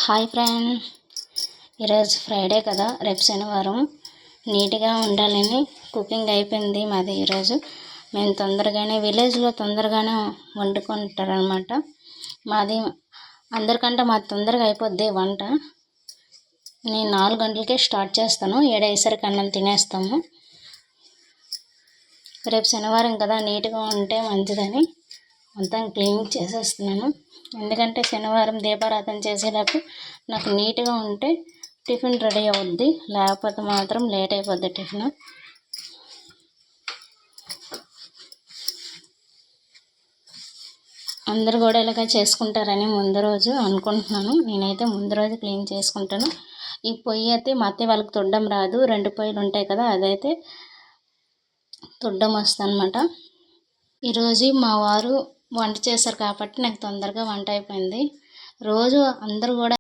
Hi friend, ఈరోజు Friday కదా, రేపు శనివారం. నీట్గా ఉండాలని కుకింగ్ అయిపోయింది మాది. ఈరోజు మేము తొందరగానే విలేజ్లో తొందరగానే వండుకుంటారనమాట. మాది అందరికంటే మాది తొందరగా అయిపోద్ది వంట. నేను 4 గంటలకే స్టార్ట్ చేస్తాను, 7 అయ్యేసరికి అన్నం తినేస్తాము. రేపు శనివారం కదా, నీట్గా ఉంటే మంచిదని మొత్తం క్లీనింగ్ చేసేస్తున్నాను. ఎందుకంటే శనివారం దీపారాధన చేసేటప్పుడు నాకు నీట్గా ఉంటే టిఫిన్ రెడీ అవుద్ది, లేకపోతే మాత్రం లేట్ అయిపోద్ది టిఫిన్. అందరూ కూడా ఇలాగ చేసుకుంటారని ముందు రోజు అనుకుంటున్నాను. నేనైతే ముందు రోజు క్లీన్ చేసుకుంటాను. ఈ పొయ్యి అయితే మా అత్తయ్య వాళ్ళకి తొడ్డం రాదు, 2 పొయ్యిలు ఉంటాయి కదా, అదైతే తొడ్డం వస్తుంది అనమాట. ఈరోజు మా వారు వంట చేశారు కాబట్టి నాకు తొందరగా వంట అయిపోయింది. రోజు అందరూ కూడా